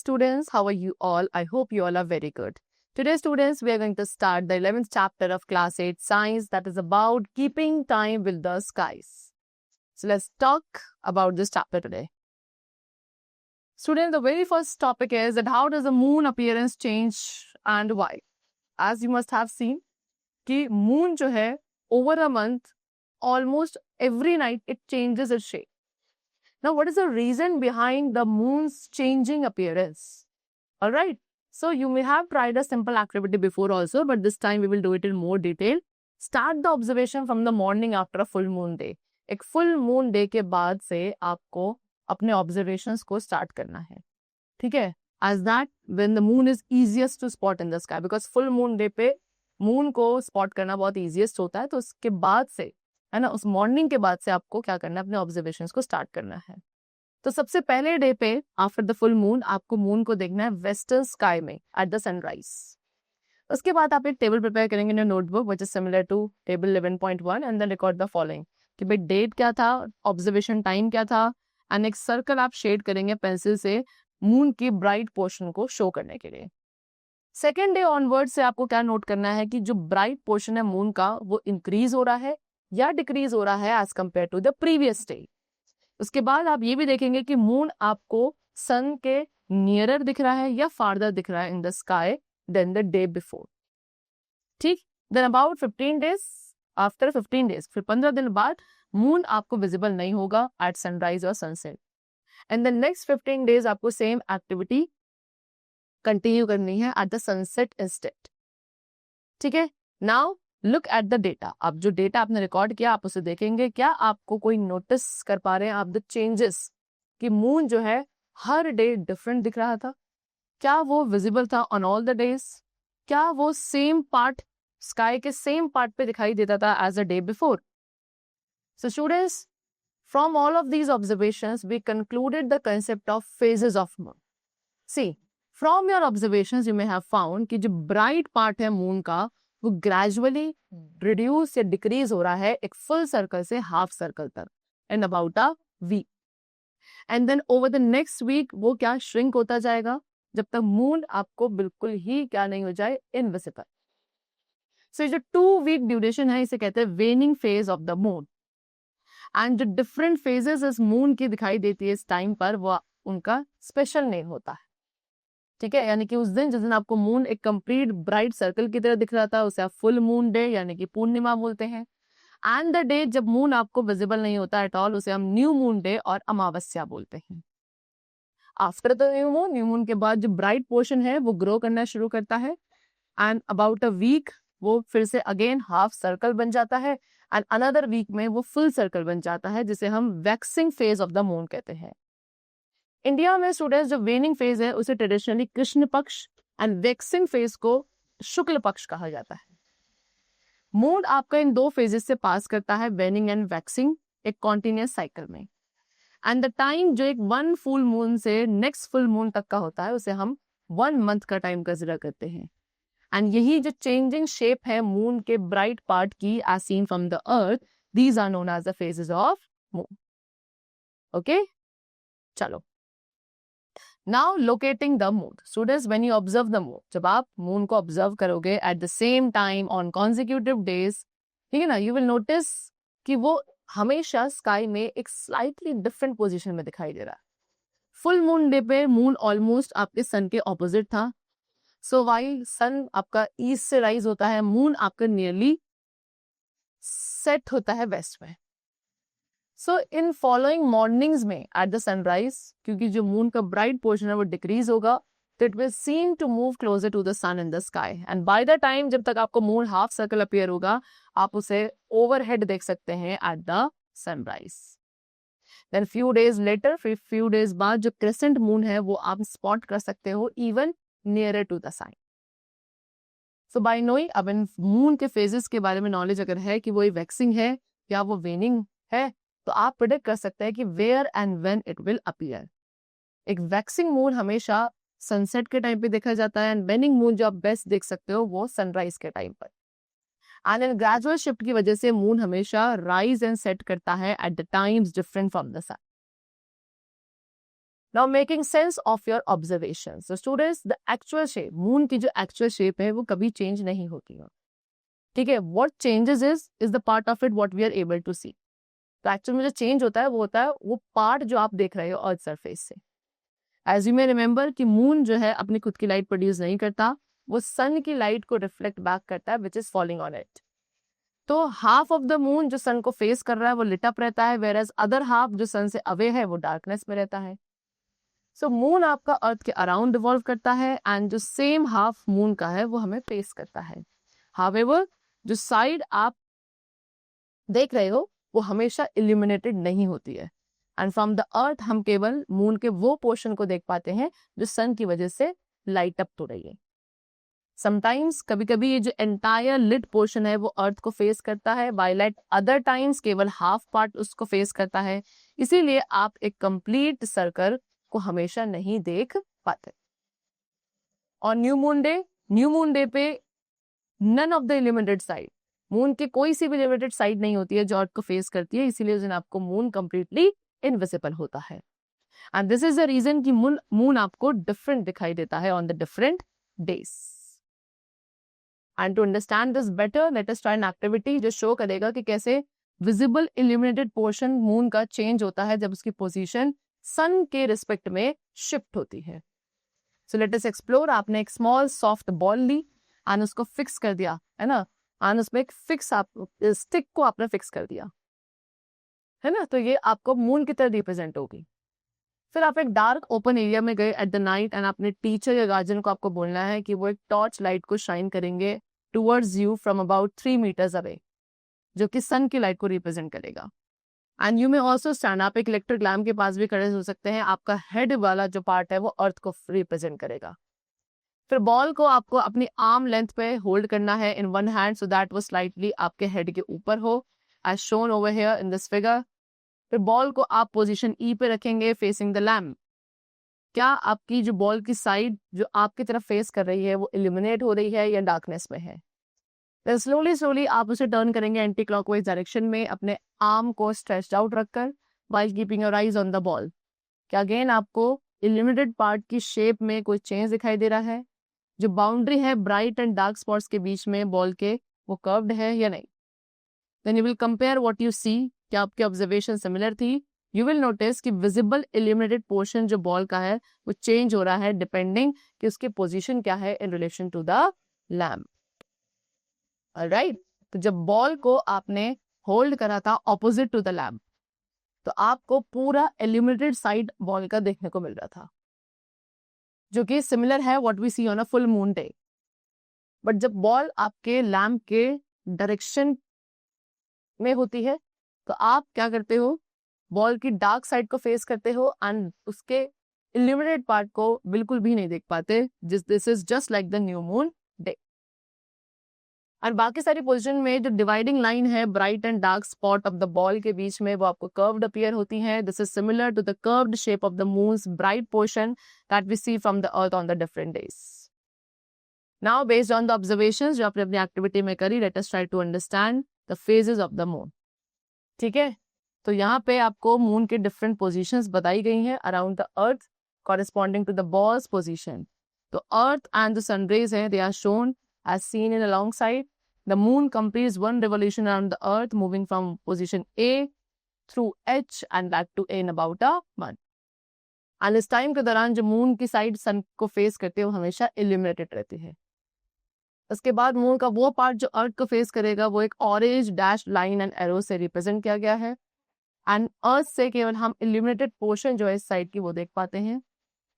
students, how are you all? I hope you all are very good. Today students, we are going to start the 11th chapter of class 8 science, that is about keeping time with the skies. So let's talk about this chapter today. Students, the very first topic is that how does the moon appearance change and why? As you must have seen, कि moon जो है over a month, almost every night it changes its shape. Now, what is the reason behind the moon's changing appearance? All right. So, you may have tried a simple activity before also, but this time we will do it in more detail. Start the observation from the morning after a full moon day. एक full moon day के बाद से आपको अपने observations को start करना है. ठीक है? As that, when the moon is easiest to spot in the sky, because full moon day पे moon को spot करना बहुत easiest होता है, तो उसके बाद से है ना, उस मॉर्निंग के बाद से आपको क्या करना है, अपने ऑब्जर्वेशंस को स्टार्ट करना है. तो सबसे पहले डे पे आफ्टर द फुल मून आपको मून को देखना है वेस्टर्न स्काई में एट द सनराइज. उसके बाद आप एक टेबल प्रिपेयर करेंगे in notebook which is similar to table 11.1 and then record the following कि भाई डेट क्या था, ऑब्जर्वेशन टाइम क्या था, एंड एक सर्कल आप शेड करेंगे पेंसिल से मून की ब्राइट पोर्शन को शो करने के लिए. सेकेंड डे ऑनवर्ड से आपको क्या नोट करना है कि जो ब्राइट पोर्शन है मून का वो इंक्रीज हो रहा है या डिक्रीज हो रहा है as compare to the previous day. उसके बाद आप ये भी देखेंगे कि मून आपको सन के नियरर दिख रहा है या फार्दर दिख रहा है in the sky then the day before. ठीक. Then about 15 days after 15 days, फिर 15 दिन बाद मून आपको विजिबल नहीं होगा एट सनराइज और sunset. And then next 15 days आपको सेम एक्टिविटी कंटिन्यू करनी है एट द सनसेट इंस्टेड. ठीक है. Now look at the data. अब जो डेटा आपने रिकॉर्ड किया आप उसे देखेंगे. क्या आपको कोई नोटिस कर पा रहे हैं आप द चेंजेस कि मून जो है हर डे डिफरेंट दिख रहा था? क्या वो विजिबल था ऑन ऑल द डेज? क्या वो सेम पार्ट स्काई के सेम पार्ट पे दिखाई देता था as a day before? So students, from all of these observations we concluded the concept of phases of moon. See, from your observations you may have found कि जो bright part है moon का वो gradually reduce या decrease हो रहा है एक फुल सर्कल से हाफ सर्कल तक in about a week. And then over the next week वो क्या श्रिंक होता जाएगा जब तक मून आपको बिल्कुल ही क्या नहीं हो जाए, इनविजिबल. सो ये जो 2 वीक ड्यूरेशन है इसे कहते हैं waning phase of the moon. And जो डिफरेंट फेजेस इस मून की दिखाई देती है इस टाइम पर वो उनका स्पेशल नेम होता है. ठीक है. यानी कि उस दिन जिस दिन आपको मून एक कंप्लीट ब्राइट सर्कल की तरह दिख रहा था उसे आप फुल मून डे यानी कि पूर्णिमा बोलते हैं. एंड द डे जब मून आपको विजिबल नहीं होता एट ऑल उसे हम न्यू मून डे और अमावस्या बोलते हैं. आफ्टर द न्यू मून के बाद जो ब्राइट पोर्शन है वो ग्रो करना शुरू करता है एंड अबाउट अ वीक वो फिर से अगेन हाफ सर्कल बन जाता है एंड अनदर वीक में वो फुल सर्कल बन जाता है जिसे हम waxing phase of the moon कहते हैं. इंडिया में स्टूडेंट्स जो वेनिंग फेज है उसे ट्रेडिशनली कृष्ण पक्ष एंड वैक्सिंग फेज को शुक्ल पक्ष कहा जाता है. मून आपका इन 2 फेजेस से पास करता है, वेनिंग एंड वैक्सिंग, एक कॉन्टिन्यूअस साइकिल में. एंड द टाइम जो एक 1 फुल मून से नेक्स्ट फुल मून तक का होता है उसे हम 1 मंथ का टाइम कंसिडर करते हैं. एंड यही जो चेंजिंग शेप है मून के ब्राइट पार्ट की as seen from the earth, these are known as the phases of moon. Okay, चलो. Now locating the moon. Students, when you observe the moon, जब आप moon को observe करोगे at the same time on consecutive days, ठीक है ना, you will notice कि वो हमेशा sky में एक slightly different position में दिखाई दे रहा है. Full moon day पे moon almost आपके sun के opposite था. So while sun आपका east से rise होता है, moon आपका nearly set होता है west में. सो इन फॉलोइंग मॉर्निंग्स में एट द सनराइज, क्योंकि जो मून का ब्राइट पोर्शन है वो डिक्रीज होगा, तो it will seem to move closer to the sun in the sky. And by the time जब तक आपको मून हाफ सर्कल अपीयर होगा आप उसे ओवरहेड देख सकते हैं at the sunrise. Then few days later, फिर फ्यू डेज बाद जो क्रेसेंट मून है वो आप स्पॉट कर सकते हो even nearer to the sun. So by knowing, अब इन मून के फेजेस के बारे में नॉलेज अगर है कि वो वैक्सिंग है या वो वेनिंग है, तो आप प्रेडिक्ट कर सकते हैं कि where and when it will appear. एक वैक्सिंग मून हमेशा सनसेट के टाइम पे देखा जाता है एंड वेनिंग मून जो आप बेस्ट देख सकते हो वो सनराइज के टाइम पर. एंड इन ग्रेजुअल शिफ्ट की वजह से मून हमेशा राइज एंड सेट करता है at the times different from the sun. Now making sense of your observation. So students, the actual shape, moon की जो एक्चुअल शेप है वो कभी चेंज नहीं होती है. ठीक है, what changes is the part of it what we are able to see. तो एक्चुअल में जो चेंज होता है वो होता है वो पार्ट जो आप देख रहे हो अर्थ सरफेस से. एज यू मे रिमेंबर कि मून जो है अपनी खुद की लाइट प्रोड्यूस नहीं करता, वो सन की लाइट को रिफ्लेक्ट बैक करता है which is falling on it. तो हाफ ऑफ द मून जो सन को फेस कर रहा है वो लिट अप रहता है, वेयर एज अदर हाफ जो सन से अवे है वो डार्कनेस में रहता है. सो मून आपका अर्थ के अराउंड रिवॉल्व करता है एंड जो सेम हाफ मून का है वो हमें फेस करता है. हाउएवर जो साइड आप देख रहे हो वो हमेशा इल्यूमिनेटेड नहीं होती है, एंड फ्रॉम द अर्थ हम केवल मून के वो पोर्शन को देख पाते हैं जो सन की वजह से लाइट अप हो रही है. समटाइम्स कभी कभी ये जो एंटायर लिट पोर्शन है वो अर्थ को फेस करता है, while at अदर टाइम्स केवल हाफ पार्ट उसको फेस करता है. इसीलिए आप एक कंप्लीट सर्कल को हमेशा नहीं देख पाते. और न्यू मून डे पे none of the illuminated side, moon के कोई सी भी इल्यूमिनेटेड साइड नहीं होती है जो अर्थ को फेस करती है, इसीलिए उस दिन आपको मून कंप्लीटली इनविजिबल होता है. And this is the reason कि मून आपको डिफरेंट दिखाई देता है on the different days. And to understand this better let us try an activity जो शो करेगा कि कैसे विजिबल इल्यूमिनेटेड पोर्शन मून का चेंज होता है जब उसकी पोजीशन सन के रिस्पेक्ट में शिफ्ट होती है. So let us explore. आपने एक स्मॉल सॉफ्ट बॉल ली एंड उसको फिक्स कर दिया है ना, एंड उसमें एक फिक्स स्टिक को आपने फिक्स कर दिया है ना, तो ये आपको मून की तरह रिप्रेजेंट होगी. फिर आप एक डार्क ओपन एरिया में गए एट द नाइट एंड अपने टीचर या गार्जियन को आपको बोलना है कि वो एक टॉर्च लाइट को शाइन करेंगे towards you from about 3 metres away, जो कि सन की लाइट को रिप्रेजेंट करेगा. And you may also stand, आप एक इलेक्ट्रिक लैम्प के पास भी खड़े हो सकते हैं. आपका हेड वाला जो पार्ट है वो अर्थ को रिप्रेजेंट करेगा. फिर बॉल को आपको अपनी आर्म लेंथ पे होल्ड करना है in one hand so that वो स्लाइटली आपके हेड के ऊपर हो, as shown over here in this figure. फिर बॉल को आप पोजीशन ई पे रखेंगे फेसिंग द लैम्प. क्या आपकी जो बॉल की साइड जो आपकी तरफ फेस कर रही है वो इल्यूमिनेट हो रही है या डार्कनेस में है. स्लोली आप उसे टर्न करेंगे एंटी क्लॉकवाइज डायरेक्शन में, अपने आर्म को स्ट्रेच्ड आउट रखकर, while keeping your eyes on the ball. क्या अगेन आपको इल्यूमिनेटेड पार्ट की शेप में कोई चेंज दिखाई दे रहा है? जो बाउंड्री है ब्राइट एंड डार्क स्पॉट्स के बीच में बॉल के वो कर्व्ड है या नहीं? Then you will compare what you see. क्या आपकी ऑब्जर्वेशन सिमिलर थी? यू विल नोटिस कि विजिबल इल्यूमिनेटेड पोर्शन जो बॉल का है वो चेंज हो रहा है डिपेंडिंग कि उसकी पोजीशन क्या है in relation to the lamp. Alright, तो जब बॉल को आपने होल्ड करा था ऑपोजिट टू द लैम्प तो आपको पूरा इल्यूमिनेटेड साइड बॉल का देखने को मिल रहा था, जो कि सिमिलर है what we see on a full moon day. But जब बॉल आपके लैम्प के डायरेक्शन में होती है तो आप क्या करते हो, बॉल की डार्क साइड को फेस करते हो एंड उसके इल्यूमिनेटेड पार्ट को बिल्कुल भी नहीं देख पाते. This is just like the new moon day. और बाकी सारी पोजीशन में जो डिवाइडिंग लाइन है bright and dark spot of the ball के बीच में वो आपको कर्व्ड अपीयर होती है. This is similar to the curved shape of the moon's bright portion that we see from the earth on the different days. Now based on the observations जो आपने अपनी एक्टिविटी में करी, late us try to understand the phases of the moon. ठीक है, तो यहाँ पे आपको मून के डिफरेंट पोजीशंस बताई गई हैं around the earth corresponding to the balls position. तो earth and the sun rays हैं, they are shown as seen in alongside. The moon completes one revolution around the earth moving from position A through H and back to A in about a month. And इस time के दौरान जो moon की side सन को face करती है वो हमेशा इल्यूमिनेटेड रहती है. उसके बाद मून का वो पार्ट जो अर्थ को फेस करेगा वो एक orange dash line and arrow से रिप्रेजेंट किया गया है. एंड अर्थ से केवल हम इल्यूमिनेटेड पोर्शन जो है इस साइड की वो देख पाते हैं.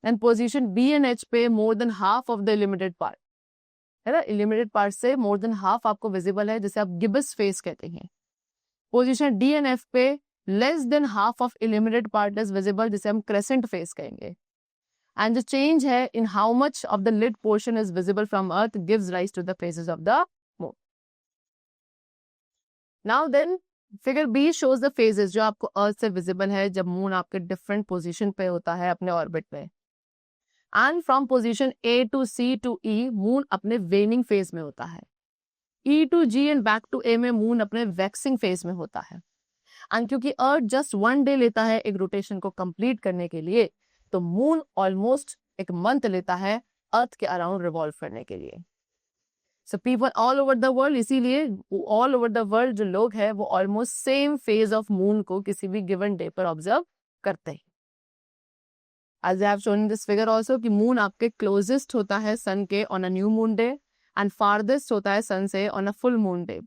And position B and H पे more than half of the illuminated part है ना, इल्यूमिनेटेड पार्ट से मोर देन हाफ आपको विजिबल है, जिसे आप गिब्बस फेस कहते हैं. पोजीशन डी एंड एफ पे less than half of illuminated part is visible, जिसे हम क्रेसेंट फेस कहेंगे. एंड जो चेंज है in how much of the lit portion is visible from earth gives rise to the phases of the moon. Now then figure B shows the phases जो आपको अर्थ से visible है जब moon आपके different position पे होता है अपने ऑर्बिट में. And from position A to C to E moon अपने वेनिंग फेज में होता है. E to G and back to A में मून अपने वैक्सिंग फेज में होता है. एंड क्योंकि अर्थ जस्ट 1 डे लेता है एक रोटेशन को कंप्लीट करने के लिए, तो मून ऑलमोस्ट एक मंथ लेता है अर्थ के अराउंड रिवॉल्व करने के लिए. So people all over the world, इसीलिए ऑल ओवर द वर्ल्ड जो लोग हैं वो almost same phase of moon को किसी भी गिवन डे पर ऑब्जर्व करते हैं. As I have shown in this figure also कि मून आपके क्लोजेस्ट होता है सन के on a new moon day and farthest होता है सन से on a full moon day.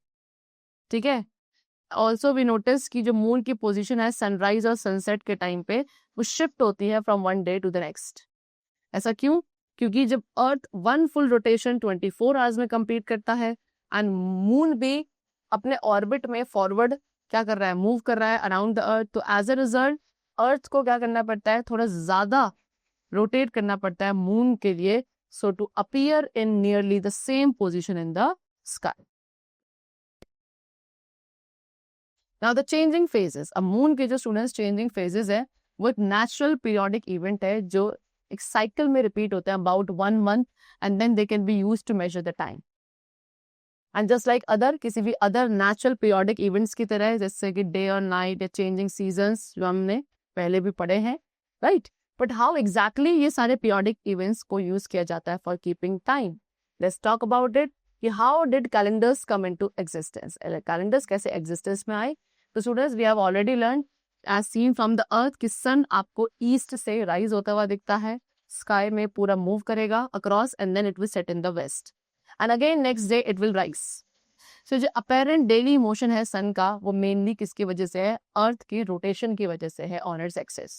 ठीक है. ऑल्सो वी नोटिस कि जो मून की पोजीशन है सनराइज और सनसेट के टाइम पे वो शिफ्ट होती है from one day to the next. ऐसा क्यों? क्योंकि जब earth one full rotation 24 hours में कंप्लीट करता है एंड मून भी अपने ऑर्बिट में फॉरवर्ड क्या कर रहा है, मूव कर रहा है अराउंड द अर्थ, तो एज अ रिजल्ट अर्थ को क्या करना पड़ता है, थोड़ा ज्यादा रोटेट करना पड़ता है मून के लिए, so to appear in nearly the same position in the sky. Now the changing phases. अब मून के जो स्टूडेंट्स चेंजिंग फेजेस है वो एक नेचुरल पीरियोडिक इवेंट है जो एक साइकिल में रिपीट होते हैं about 1 month and then they can be used to measure the time. And just like other किसी भी अदर नेचुरल पीरियोडिक इवेंट्स की तरह, जैसे कि डे और नाइट या चेंजिंग सीजन्स जो हमने पहले भी पढ़े हैं, राइट. बट हाउ एग्जैक्टली ये सारे पीरियोडिक इवेंट्स को यूज किया जाता है for keeping time? Let's talk about it कि how did calendars come into existence. Calendars कैसे एग्जिस्टेंस में आए? तो students we have already learn as seen from the earth कि सन आपको ईस्ट से राइज होता हुआ दिखता है, स्काई में पूरा मूव करेगा across and then it will set in the west and again next day it will rise. So जो अपेरेंट डेली मोशन है सन का वो मेनली किसकी वजह से है? अर्थ की रोटेशन की वजह से है on its axis.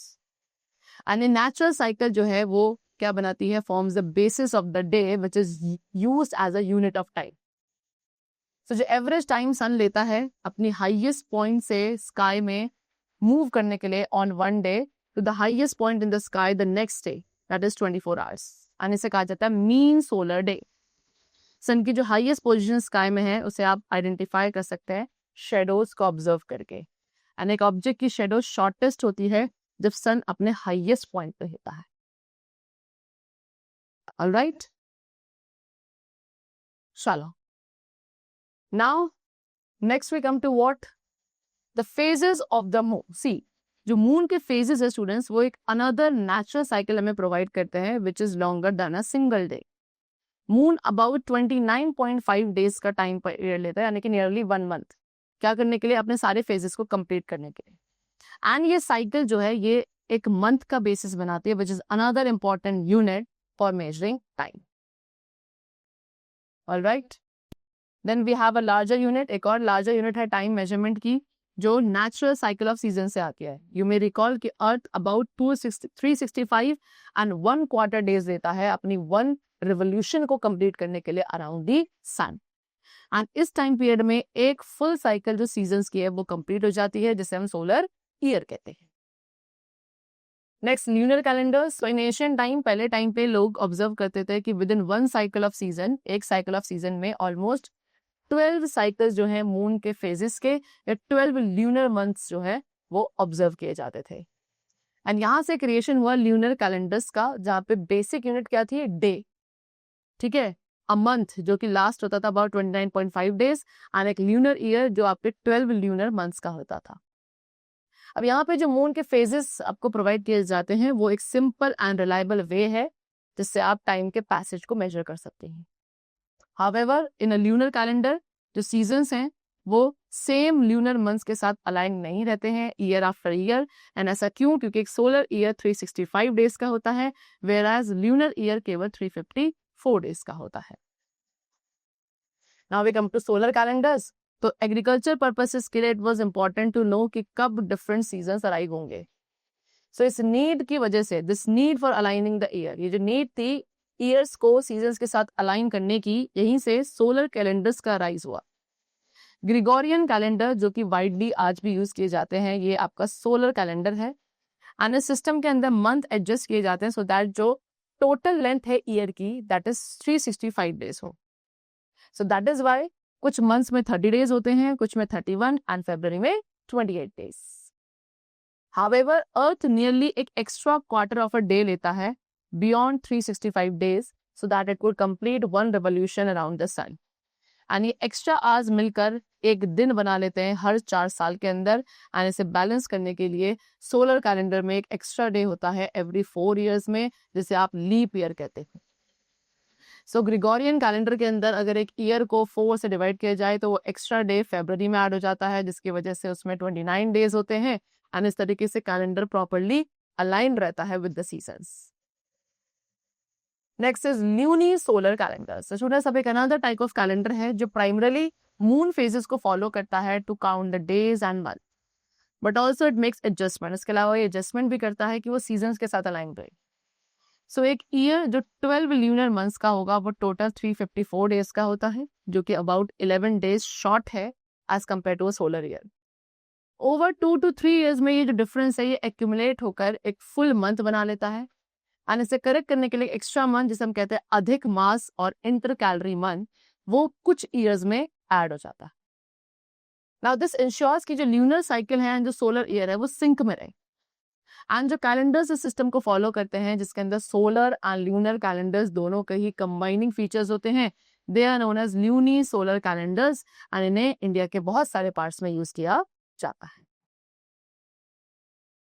And a natural cycle जो है वो क्या बनाती है? Forms the basis of the day which is used as a unit of time. So जो एवरेज टाइम सन लेता है अपनी हाईएस्ट पॉइंट से स्काई में मूव करने के लिए on one day to the highest point in the sky the next day, that is 24 hours. And इसे कहा जाता है मीन सोलर डे. सन की जो हाईएस्ट पोजीशन स्काई में है उसे आप आइडेंटिफाई कर सकते हैं शेडोज को ऑब्जर्व करके. एंड एक ऑब्जेक्ट की शेडो शॉर्टेस्ट होती है जब सन अपने हाईएस्ट पॉइंट पे होता है. ऑलराइट, चलो now next we come to what? The phases of the moon. See जो मून के फेजेस है स्टूडेंट्स वो एक अनदर नेचुरल साइकिल हमें प्रोवाइड करते हैं which is longer than a single day. Moon about 29.5 days का टाइम पीरियड लेता है, यानी कि नियरली 1 मंथ, क्या करने के लिए? अपने सारे फेजेस को कंप्लीट करने के लिए. एंड ये साइकिल जो है ये एक मंथ का बेसिस बनाती है which is another important unit for measuring time. Alright, then we have a larger unit. एक और लार्जर यूनिट है टाइम मेजरमेंट की जो नेचुरल साइकिल ऑफ सीजन से आती है. यू मे रिकॉल कि अर्थ अबाउट 365 एंड 1/4 डेज लेता है अपनी 1 रिवोल्यूशन को कंप्लीट करने के लिए अराउंड दी सन. एंड इस टाइम पीरियड में एक फुल साइकिल जो सीजन्स की है वो कंप्लीट हो जाती है, जिसे हम सोलर ईयर कहते हैं. Next lunar calendar. सो इन एशियन टाइम, पहले टाइम पे लोग ऑब्जर्व करते थे कि with in 1 cycle off season, एक साइकिल ऑफ सीजन में ऑलमोस्ट 12 साइकिल्स जो है मून के फेजेस के या 12 ल्यूनर मंथ्स जो है वो ऑब्जर्व किए जाते थे. एंड यहाँ से क्रिएशन हुआ ल्यूनर कैलेंडर्स का, जहाँ पे बेसिक यूनिट क्या थी? डे. ठीक है, अ मंथ जो कि लास्ट होता था अबाउट 29.5 डेज एंड एक ल्यूनर ईयर जो आपके 12 ल्यूनर मंथ्स का होता था. अब यहाँ पे जो मून के फेजेस आपको प्रोवाइड किए जाते हैं वो एक सिंपल एंड रिलायबल वे है जिससे आप टाइम के पैसेज को मेजर कर सकते हैं. हाउएवर इन अ ल्यूनर कैलेंडर जो सीजन्स हैं वो सेम ल्यूनर मंथ्स के साथ अलाइन नहीं रहते हैं ईयर आफ्टर ईयर. एंड ऐसा क्यों? क्योंकि एक सोलर ईयर 365 डेज का होता है वेयर एज ल्यूनर ईयर केवल 354 डेज का होता है. Now we come to solar calendars. तो एग्रीकल्चर पर्पसेस के लिए it was important to know कि कब डिफरेंट सीजन्स अराइव होंगे. सो इस नीड की वजह से, this need for aligning the year, ये जो नीड थी ईयर्स को सीजन्स के साथ अलाइन करने की, यहीं से सोलर कैलेंडर्स का राइज हुआ. ग्रिगोरियन कैलेंडर जो कि वाइडली आज भी यूज किए जाते हैं, ये आपका सोलर कैलेंडर है. एंड इस सिस्टम के अंदर मंथ एडजस्ट किए जाते हैं सो दैट जो टोटल लेंथ है ईयर की दैट इज 365 डेज हो. सो दैट इज वाई कुछ मंथ्स में 30 डेज होते हैं, कुछ में 31 एंड फरवरी में 28 डेज. हाउएवर अर्थ नियरली एक extra quarter of a day लेता है beyond 365 days so that it could complete 1 revolution around the sun. And ये एक्स्ट्रा आवर्स मिलकर एक दिन बना लेते हैं हर 4 साल के अंदर। एंड इसे बैलेंस करने के लिए सोलर कैलेंडर में एक एक्स्ट्रा डे होता है एवरी 4 ईयर्स में, जिसे आप लीप ईयर कहते हैं। सो ग्रिगोरियन कैलेंडर के अंदर अगर एक ईयर को 4 से डिवाइड किया जाए तो वो एक्स्ट्रा डे फरवरी में ऐड हो जाता है, जिसकी वजह से उसमें 29 डेज होते हैं। एंड इस तरीके से कैलेंडर प्रॉपरली अलाइन रहता है with the seasons. Next is luni solar calendar. So students, अब एक अनदर टाइप ऑफ कैलेंडर है जो प्राइमरली मून फेजेस को फॉलो करता है to count the days and month, but also it makes adjustment. इसके अलावा ये एडजस्टमेंट भी करता है कि वो सीजन्स के साथ अलाइन रहे। सो एक ईयर जो 12 ल्यूनर मंथ्स का होगा वो टोटल 354 डेज का होता है, जो कि अबाउट 11 डेज शॉर्ट है as compare to a solar year. Over 2 to 3 years में ये जो डिफरेंस है ये एक्यूमुलेट होकर एक फुल मंथ बना लेता है। एंड इसे करेक्ट करने के लिए एक्स्ट्रा मंथ, जिसे हम कहते हैं अधिक मास और इंटर कैलोरी मंथ, वो कुछ ईयर्स में ऐड हो जाता है। नाउ दिस इंश्योर्स कि जो ल्यूनर साइकिल है एंड जो सोलर ईयर है वो सिंक में रहे। एंड जो कैलेंडर्स इस सिस्टम को फॉलो करते हैं, जिसके अंदर सोलर एंड ल्यूनर कैलेंडर्स दोनों के ही कंबाइनिंग फीचर्स होते हैं, they are known as luni solar calendars. And इन्हें इंडिया के बहुत सारे पार्ट्स में यूज किया जाता है।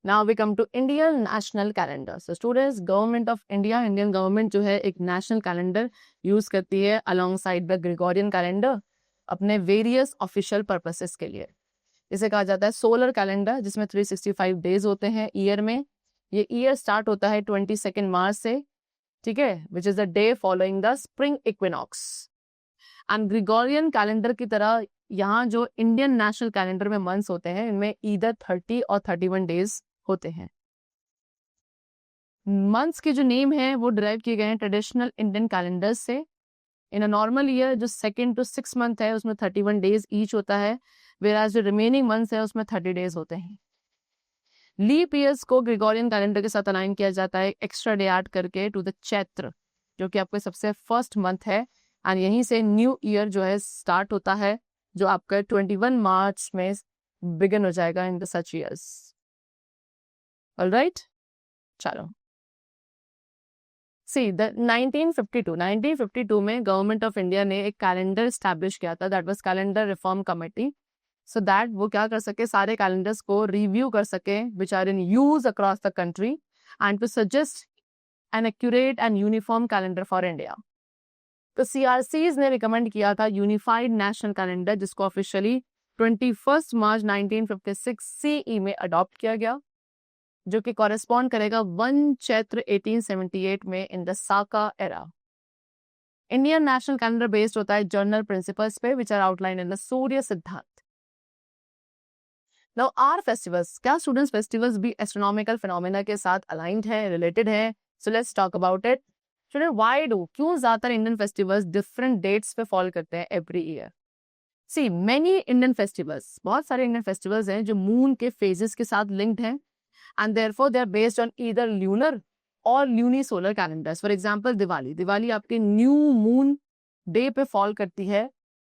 Now we come to Indian national calendar. So students, government of India, Indian government जो है एक नेशनल कैलेंडर यूज करती है alongside the Gregorian calendar अपने वेरियस ऑफिशियल पर्पसेस के लिए। इसे कहा जाता है सोलर कैलेंडर, जिसमें 365 डेज होते हैं ईयर में। ये ईयर स्टार्ट होता है 22 मार्च से, ठीक है, which is the day following the spring equinox. And Gregorian calendar की तरह यहाँ जो इंडियन नेशनल कैलेंडर में मंथ्स होते हैं, इनमें ईदर 30 और 31 डेज होते हैं। मंथ्स के जो नेम है वो डिराइव किए गए हैं ट्रेडिशनल इंडियन कैलेंडर्स से। इन अ नॉर्मल ईयर जो 2nd to 6th मंथ है उसमें 31 डेज ईच होता है, whereas जो रिमेनिंग मंथ्स है उसमें 30 डेज होते हैं। लीप ईयर्स को ग्रिगोरियन कैलेंडर के साथ अलाइन किया जाता है एक्स्ट्रा डे ऐड करके टू द चैत्र, जो कि आपका सबसे फर्स्ट मंथ है। एंड यहीं से न्यू ईयर जो है स्टार्ट होता है, जो आपका 21 मार्च में बिगिन हो जाएगा in the such years. Alright, चलो सी द 1952 में गवर्नमेंट ऑफ इंडिया ने एक कैलेंडर स्टैब्लिश किया था, that was calendar reform committee, so that वो क्या कर सके, सारे कैलेंडर्स को रिव्यू कर सके which are in use across the country and to suggest an accurate and uniform calendar for India. तो CRCs ने रिकमेंड किया था यूनिफाइड नेशनल कैलेंडर, जिसको ऑफिशियली 21 मार्च 1956 CE में अडॉप्ट किया गया, जो कि कॉरेस्पॉन्ड करेगा 1 चैत्र 1878 में in the Saka era. Indian national calendar based होता है जर्नल प्रिंसिपल्स पे which are outline in the Surya Siddhanta. Now are festivals, क्या स्टूडेंट्स फेस्टिवल्स भी एस्ट्रोनॉमिकल फिनोमेना के साथ अलाइंड है, रिलेटेड है? So let's talk about it. Student, why do, क्यों ज्यादातर इंडियन फेस्टिवल्स डिफरेंट डेट्स पे फॉल करते हैं every year? See many Indian festivals, बहुत सारे इंडियन फेस्टिवल्स हैं जो मून के फेजेस के साथ लिंक्ड हैं, and therefore they are based on either lunar or lunisolar calendars. For example, Diwali आपके न्यू मून डे पे फॉल करती है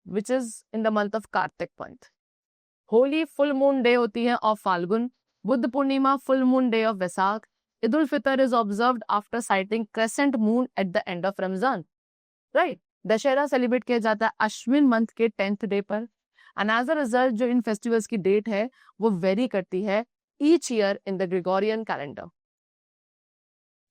which is in the month of Kartik month. Holi full moon day होती है of Phalgun, Buddha Purnima full moon day of Vaisakh, Eid ul Fitr is observed after sighting crescent moon at the end of Ramzan, right. Dussehra celebrate किया जाता है Ashwin month के 10th day पर। And as a result जो इन festivals की date है वो वेरी करती है each year in the Gregorian calendar.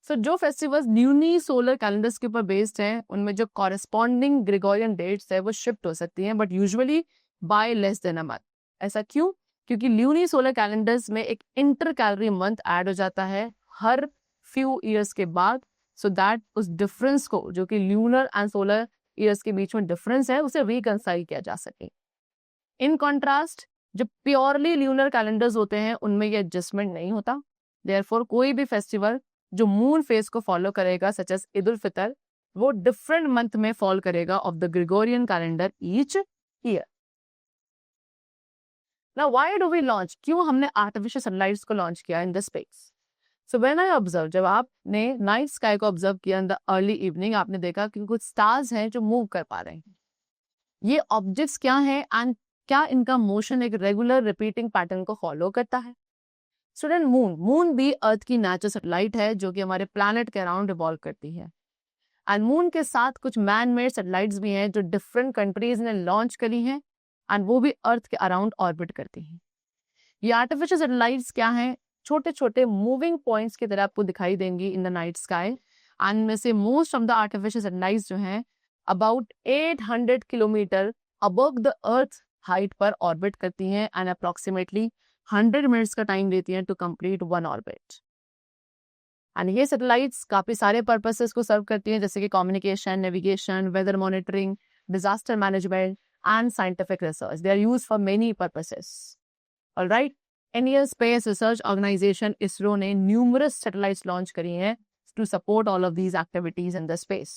So जो फेस्टिवल्स ल्यूनी सोलर कैलेंडर्स के ऊपर बेस्ड हैं, उनमें जो कॉरेस्पॉन्डिंग ग्रेगोरियन डेट्स है वो शिफ्ट हो सकती हैं, but usually by less than a month. ऐसा क्यों? क्योंकि ल्यूनी सोलर कैलेंडर्स में एक इंटर कैलोरी मंथ ऐड हो जाता है हर फ्यू ईयर्स के बाद, सो दैट उस डिफरेंस को, जो कि ल्यूनर एंड सोलर ईयर्स के बीच में डिफरेंस है, उसे रिकंसाइल किया जा सके। इन कॉन्ट्रास्ट जो प्योरली ल्यूनर कैलेंडर्स होते हैं उनमें ये एडजस्टमेंट नहीं होता, देयरफॉर कोई भी फेस्टिवल जो मून फेज को फॉलो करेगा सच एज ईद उल फितर, वो डिफरेंट मंथ में फॉल करेगा of the Gregorian calendar each year. Now why do we launch, क्यों हमने आर्टिफिशियल सनलाइट्स को लॉन्च किया in the space? So when I observe, जब आपने नाइट स्काई को ऑब्जर्व किया इन द अर्ली इवनिंग, आपने देखा कि कुछ स्टार्स हैं जो मूव कर पा रहे हैं। ये ऑब्जेक्ट्स क्या हैं एंड क्या इनका मोशन एक रेगुलर रिपीटिंग पैटर्न को फॉलो करता है? स्टूडेंट, मून भी अर्थ की नेचुरल सैटेलाइट है जो कि हमारे प्लैनेट के अराउंड रिवॉल्व करती है। एंड मून के साथ कुछ मैन मेड सैटेलाइट्स भी हैं जो डिफरेंट कंट्रीज ने लॉन्च करी हैं एंड वो भी अर्थ के अराउंड ऑर्बिट करती हैं। ये आर्टिफिशियल सैटेलाइट्स क्या हैं? छोटे छोटे मूविंग पॉइंट्स की तरह आपको दिखाई देंगी in the night sky. And में से most of the artificial satellites जो हैं about 800 kilometre above the earth height पर ऑर्बिट करती हैं एंड अप्रोक्सीमेटली 100 मिनट्स का टाइम लेती हैं to complete one orbit. And ये सैटेलाइट्स काफी सारे पर्पसेस को सर्व करती हैं, जैसे कि communication, navigation, weather monitoring, disaster management and scientific research. They are used for many purposes. Alright, Indian space research organisation ISRO ने न्यूमरस सैटेलाइट्स लॉन्च करी हैं to support all of these activities in the space.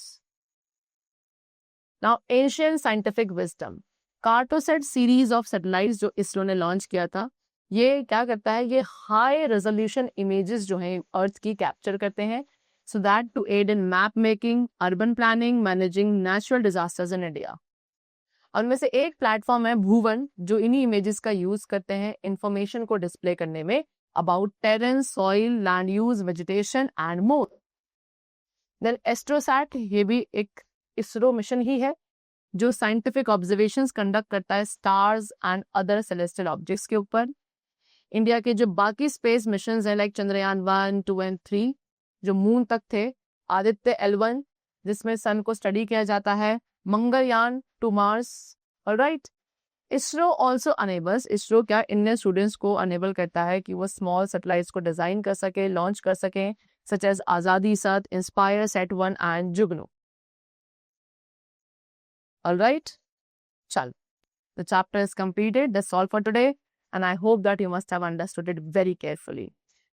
Now Asian scientific wisdom, Cartosat series of satellites जो इसरो ने launch किया था, ये क्या करता है, ये हाई रेजोल्यूशन इमेजेस जो हैं अर्थ की कैप्चर करते हैं so that to aid in map making, urban planning, managing natural disasters in India. उनमें से एक प्लेटफॉर्म है भुवन, जो इन्हीं इमेजेस का यूज करते हैं इंफॉर्मेशन को डिस्प्ले करने में about terrain, soil, land use, vegetation and more. Then Astrosat, ये भी एक इसरो मिशन ही है जो साइंटिफिक ऑब्जर्वेशंस कंडक्ट करता है stars and other celestial objects के ऊपर। इंडिया के जो बाकी स्पेस मिशंस हैं लाइक चंद्रयान 1, 2 एंड 3 जो मून तक थे, आदित्य L1 जिसमें सन को स्टडी किया जाता है, Mangalyaan to Mars. Alright, ISRO also enables, ISRO क्या इंडियन स्टूडेंट्स को अनेबल करता है कि वो स्मॉल सैटेलाइट्स को डिजाइन कर सके, लॉन्च कर सकें, सच एज आजादी सत, inspire, set 1 and Jugnu. Alright, चल, the chapter is completed. That's all for today, and I hope that you must have understood it very carefully.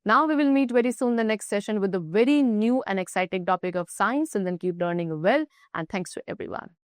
Now we will meet very soon in the next session with a very new and exciting topic of science, and then keep learning well, and thanks to everyone.